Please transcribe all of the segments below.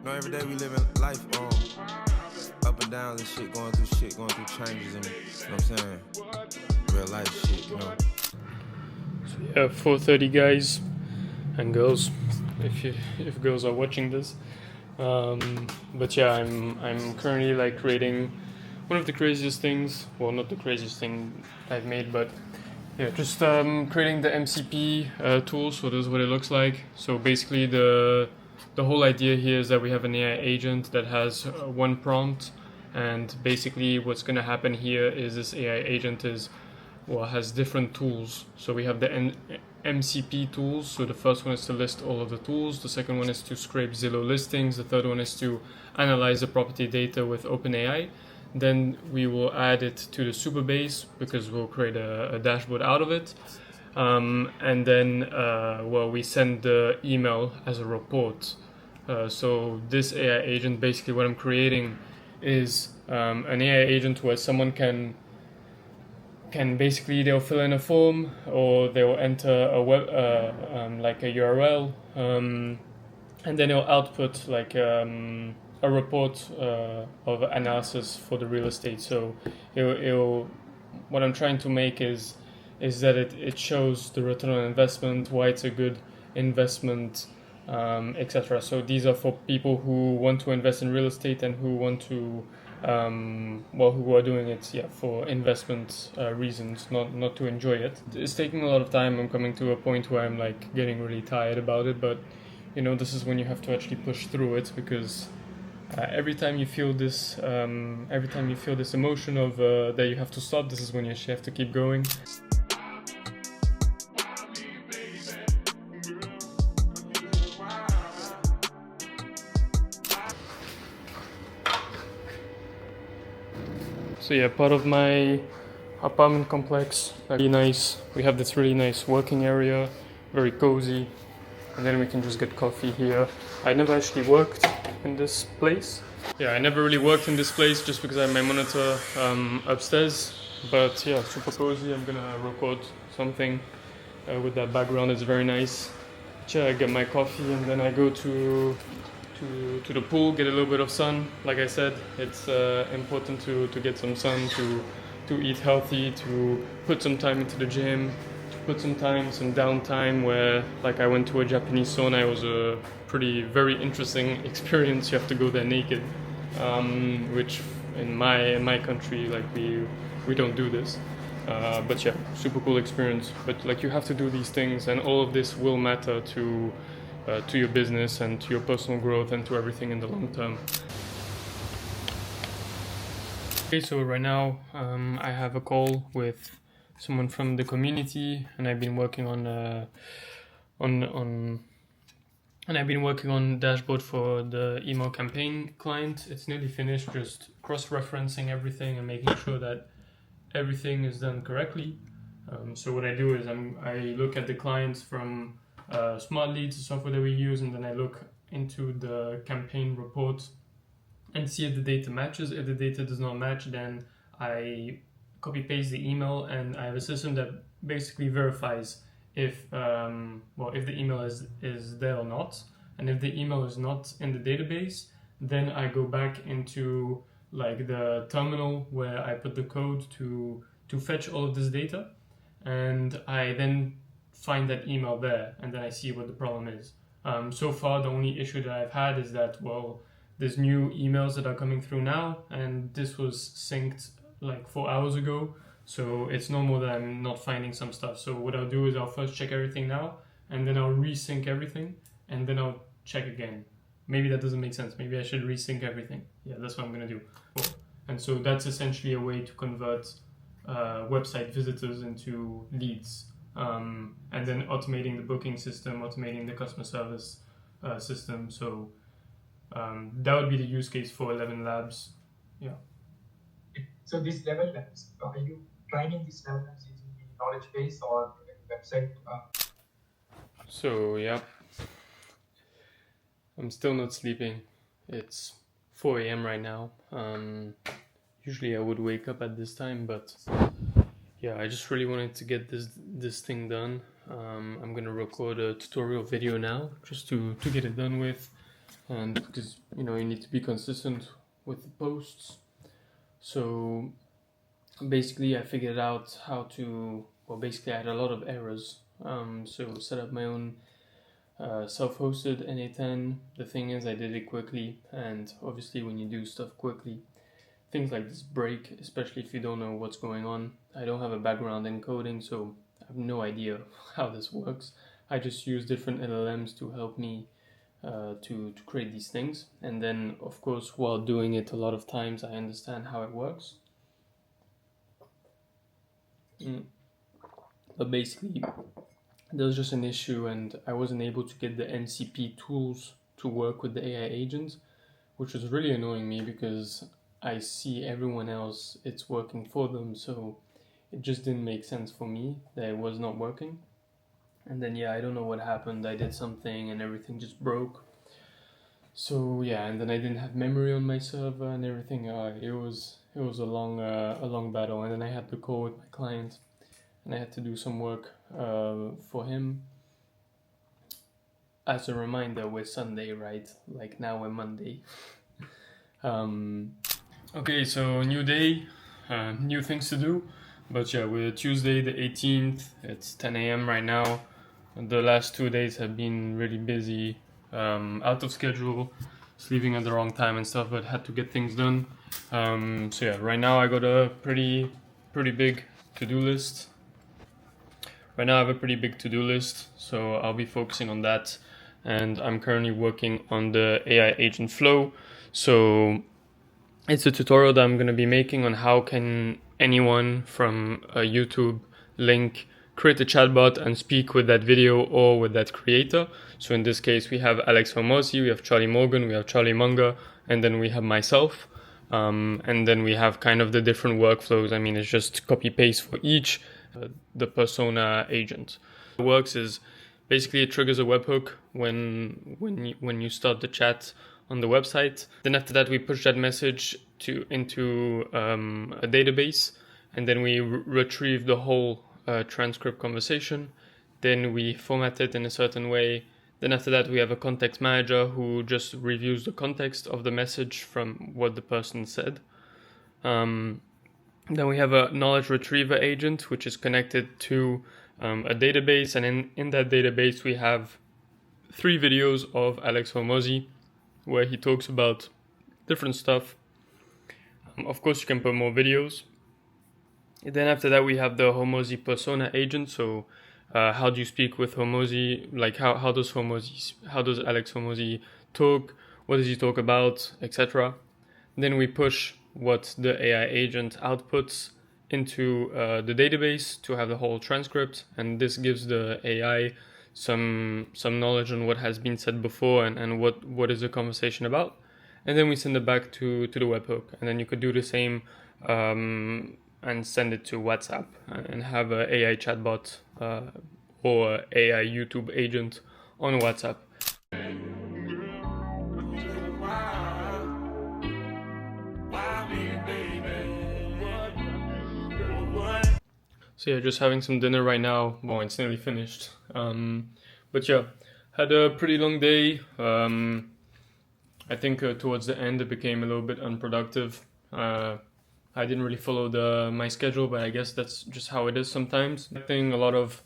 You know, every day we live in life, up and down and shit, going through changes, and you know what I'm saying? Real life shit, you know. So yeah, 4:30 guys and girls, if girls are watching this. But yeah, I'm currently like creating one of the craziest things. Well, not the craziest thing I've made, but yeah, just creating the MCP tool. So this is what it looks like. So basically, the whole idea here is that we have an AI agent that has one prompt, and basically what's going to happen here is this AI agent has different tools. So we have the MCP tools. So the first one is to list all of the tools. The second one is to scrape Zillow listings. The third one is to analyze the property data with OpenAI. Then we will add it to the Superbase because we'll create a dashboard out of it. And then, we send the email as a report. So this AI agent, basically what I'm creating is an AI agent where someone can basically, they'll fill in a form or they'll enter a web like a URL, and then it'll output like a report of analysis for the real estate. So it'll what I'm trying to make is that it shows the return on investment, why it's a good investment, etc. So these are for people who want to invest in real estate and who want to who are doing it for investment reasons, not to enjoy it. It's taking a lot of time. I'm coming to a point where I'm like getting really tired about it, but you know, this is when you have to actually push through it, because every time you feel this emotion of that you have to stop, this is when you actually have to keep going. So yeah, part of my apartment complex, really nice. We have this really nice working area, very cozy, and then we can just get coffee here. I never actually worked in this place. Yeah, I never really worked in this place just because I have my monitor upstairs. But yeah, super cozy. I'm gonna record something with that background. It's very nice. I get my coffee and then I go to the pool, get a little bit of sun. Like I said, it's important to get some sun, to eat healthy, to put some time into the gym, to put some downtime where, like, I went to a Japanese sauna. It was a very interesting experience. You have to go there naked, which in my country, like, we don't do this. But yeah, super cool experience. But like, you have to do these things, and all of this will matter to your business and to your personal growth and to everything in the long term. Okay, so right now I have a call with someone from the community, and I've been working on dashboard for the email campaign client. It's nearly finished, just cross-referencing everything and making sure that everything is done correctly. So what I do is I look at the clients from Smart Leads, the software that we use, and then I look into the campaign report and see if the data matches. If the data does not match, then I copy paste the email, and I have a system that basically verifies if the email is there or not. And if the email is not in the database, then I go back into like the terminal where I put the code to fetch all of this data, and I then find that email there, and then I see what the problem is. So far, the only issue that I've had is that, there's new emails that are coming through now, and this was synced like 4 hours ago, so it's normal that I'm not finding some stuff. So what I'll do is I'll first check everything now, and then I'll resync everything, and then I'll check again. Maybe that doesn't make sense. Maybe I should resync everything. Yeah, that's what I'm gonna do. And so that's essentially a way to convert website visitors into leads, and then automating the booking system, automating the customer service system. So that would be the use case for 11 Labs. Yeah. So these 11 labs, are you training these 11 labs using the knowledge base or the website? So yeah, I'm still not sleeping. It's 4 a.m. right now. Usually I would wake up at this time, but yeah, I just really wanted to get this thing done. I'm gonna record a tutorial video now just to get it done with. and because you need to be consistent with the posts. So basically I figured out how to, well, basically I had a lot of errors, so set up my own self-hosted n8n. The thing is, I did it quickly, and obviously when you do stuff quickly, things like this break, especially if you don't know what's going on. I don't have a background in coding, so I have no idea how this works. I just use different LLMs to help me to create these things, and then of course while doing it a lot of times I understand how it works. But basically there was just an issue, and I wasn't able to get the MCP tools to work with the AI agent, which was really annoying me because I see everyone else, it's working for them, so it just didn't make sense for me that it was not working. And then I don't know what happened. I did something and everything just broke. So and then I didn't have memory on my server and everything. It was a long battle. And then I had to call with my client, and I had to do some work for him. As a reminder, we're Sunday, right? Like now we're Monday. Okay, so new day, new things to do. But we're Tuesday the 18th. It's 10 a.m. right now. The last 2 days have been really busy, out of schedule, sleeping at the wrong time and stuff, but had to get things done. Right now I got a pretty big to-do list. Right now I have a pretty big to-do list, so I'll be focusing on that. And I'm currently working on the AI agent flow. So it's a tutorial that I'm going to be making on how can anyone from a YouTube link create a chatbot and speak with that video or with that creator. So in this case, we have Alex Hormozi, we have Charlie Morgan, we have Charlie Munger, and then we have myself. And then we have kind of the different workflows. I mean, it's just copy paste for each, the persona agent. What it works is basically it triggers a webhook when you start the chat on the website. Then after that, we push that message into a database, and then we retrieve the whole transcript conversation. Then we format it in a certain way. Then after that, we have a context manager who just reviews the context of the message from what the person said. Then we have a knowledge retriever agent, which is connected to a database. And in that database, we have 3 videos of Alex Hormozi, where he talks about different stuff. Of course, you can put more videos. Then after that, we have the Hormozi persona agent. So how do you speak with Hormozi? Like how does Alex Hormozi talk? What does he talk about, etc. Then we push what the AI agent outputs into the database to have the whole transcript, and this gives the AI some knowledge on what has been said before and what is the conversation about. And then we send it back to the webhook, and then you could do the same and send it to WhatsApp and have an AI chatbot or AI YouTube agent on WhatsApp. So just having some dinner right now. Well, it's nearly finished. But had a pretty long day. I think towards the end it became a little bit unproductive. I didn't really follow my schedule, but I guess that's just how it is sometimes. I think a lot of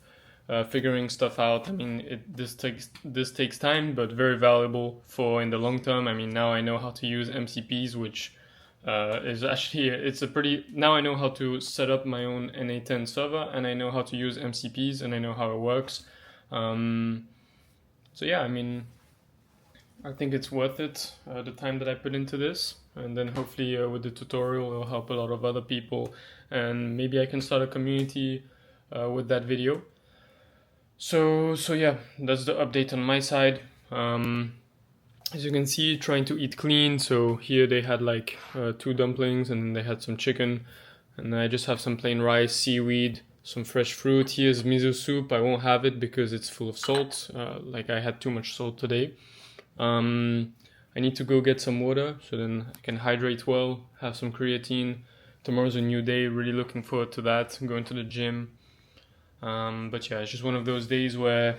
figuring stuff out. I mean, this takes time, but very valuable for in the long term. I mean, now I know how to use MCPs, which is actually now I know how to set up my own n8n server, and I know how to use MCPs, and I know how it works. I mean, I think it's worth it, the time that I put into this, and then hopefully with the tutorial it'll help a lot of other people, and maybe I can start a community with that video. So that's the update on my side. As you can see, trying to eat clean. So here they had like 2 dumplings, and then they had some chicken, and I just have some plain rice, seaweed, some fresh fruit. Here's miso soup. I won't have it because it's full of salt. Like I had too much salt today. I need to go get some water so then I can hydrate well, have some creatine. Tomorrow's a new day, really looking forward to that. I'm going to the gym. It's just one of those days where,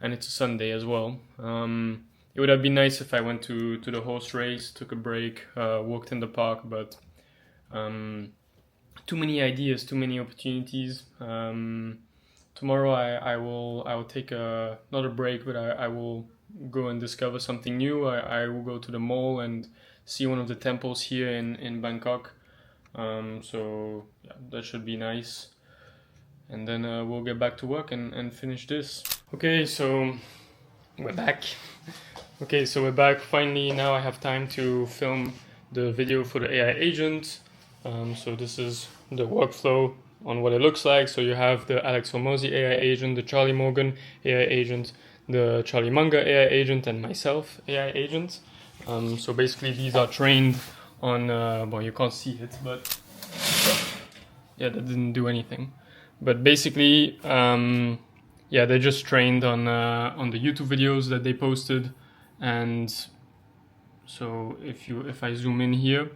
and it's a Sunday as well, it would have been nice if I went to the horse race, took a break, walked in the park, but too many ideas, too many opportunities. Tomorrow I will take not a break, but I will go and discover something new. I will go to the mall and see one of the temples here in Bangkok. So yeah, that should be nice. And then we'll get back to work and finish this. Okay, so we're back. Okay, so we're back. Finally, now I have time to film the video for the AI agent. So this is the workflow on what it looks like. So you have the Alex Hormozi AI agent, the Charlie Morgan AI agent, the Charlie Munger AI agent, and myself AI agent. So basically these are trained on, well, you can't see it, but yeah, that didn't do anything. But basically, yeah, they're just trained on the YouTube videos that they posted. And so if I zoom in here,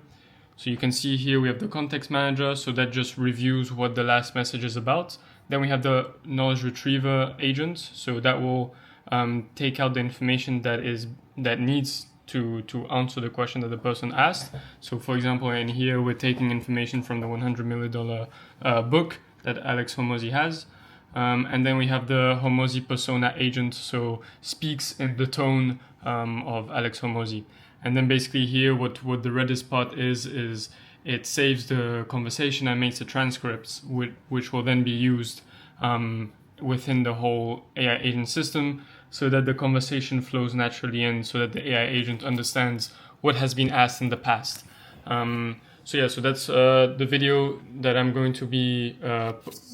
so you can see here we have the context manager, so that just reviews what the last message is about. Then we have the knowledge retriever agent, so that will take out the information that needs to answer the question that the person asked. So for example, in here we're taking information from the $100 million book that Alex Hormozi has. And then we have the Hormozi persona agent, so speaks in the tone of Alex Hormozi. And then basically here what the reddest part is it saves the conversation and makes the transcripts, which will then be used within the whole AI agent system, so that the conversation flows naturally in, so that the AI agent understands what has been asked in the past. So yeah, so that's the video that I'm going to be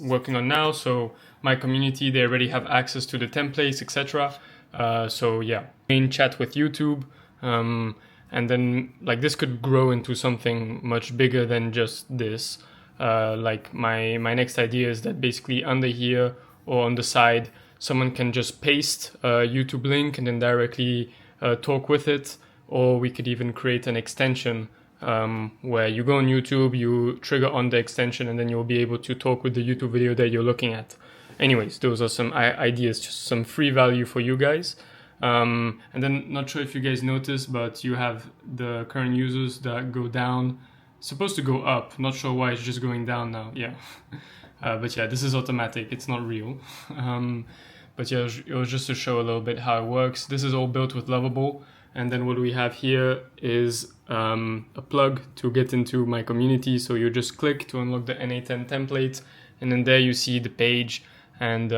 working on now. So my community, they already have access to the templates, etc. So yeah, main chat with YouTube. And then like this could grow into something much bigger than just this. Like my next idea is that basically under here or on the side, someone can just paste a YouTube link and then directly talk with it. Or we could even create an extension where you go on YouTube, you trigger on the extension, and then you'll be able to talk with the YouTube video that you're looking at. Anyways, those are some ideas, just some free value for you guys. And then not sure if you guys noticed, but you have the current users that go down. It's supposed to go up. Not sure why it's just going down now. Yeah. But yeah, this is automatic. It's not real. But yeah, it was just to show a little bit how it works. This is all built with Lovable. And then what we have here is a plug to get into my community. So you just click to unlock the n8n template. And then there you see the page. And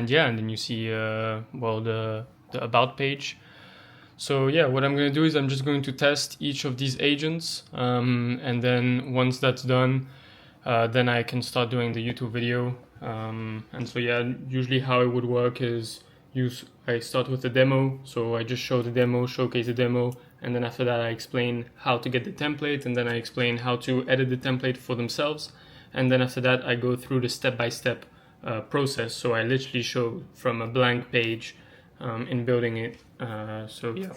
yeah, and then you see, well, the about page. So yeah, what I'm going to do is I'm just going to test each of these agents. And then once that's done, then I can start doing the YouTube video. And so yeah, usually how it would work is I start with the demo. So I just show the demo, showcase the demo. And then after that, I explain how to get the template. And then I explain how to edit the template for themselves. And then after that, I go through the step-by-step process. So I literally show from a blank page in building it. So yeah,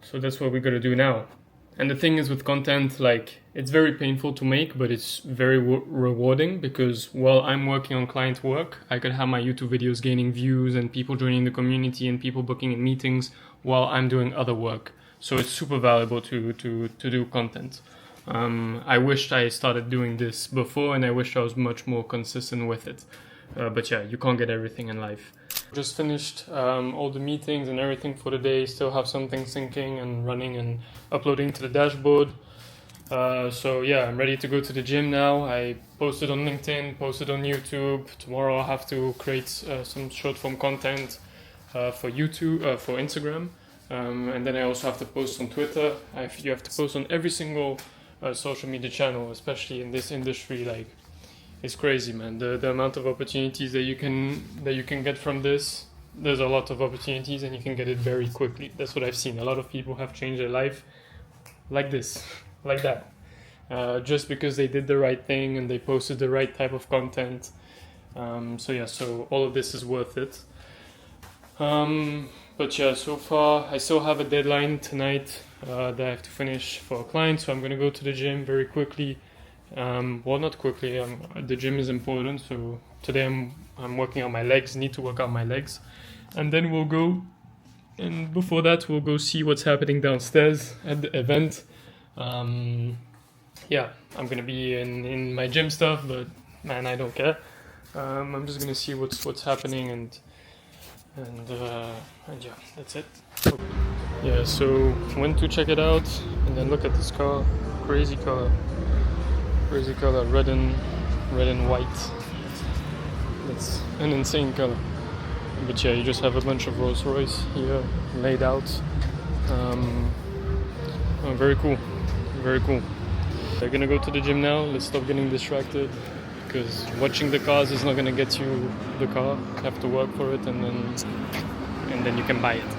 so that's what we're gonna do now. And the thing is with content, like it's very painful to make, but it's very rewarding, because while I'm working on client work, I could have my YouTube videos gaining views and people joining the community and people booking in meetings while I'm doing other work. So it's super valuable to do content. I wished I started doing this before, and I wish I was much more consistent with it. But yeah, you can't get everything in life. Just finished all the meetings and everything for the day. Still have something syncing and running and uploading to the dashboard. So yeah, I'm ready to go to the gym now. I posted on LinkedIn, posted on YouTube. Tomorrow I'll have to create some short form content for YouTube, for Instagram. And then I also have to post on Twitter. You have to post on every single social media channel, especially in this industry. Like, it's crazy, man. The amount of opportunities that you can get from this. There's a lot of opportunities, and you can get it very quickly. That's what I've seen. A lot of people have changed their life like this, like that, just because they did the right thing and they posted the right type of content. So yeah, so all of this is worth it. But yeah, so far I still have a deadline tonight that I have to finish for a client, so I'm gonna go to the gym very quickly. Well, not quickly. The gym is important, so today I'm working on my legs. Need to work out my legs, and then we'll go. And before that, we'll go see what's happening downstairs at the event. Yeah, I'm gonna be in my gym stuff, but man, I don't care. I'm just gonna see what's happening and yeah, that's it. Yeah, so went to check it out, and then look at this car, crazy color, red and white. That's an insane color. But yeah, you just have a bunch of Rolls Royce here laid out. Very cool, very cool. We're gonna go to the gym now. Let's stop getting distracted, because watching the cars is not gonna get you the car. You have to work for it, and then you can buy it.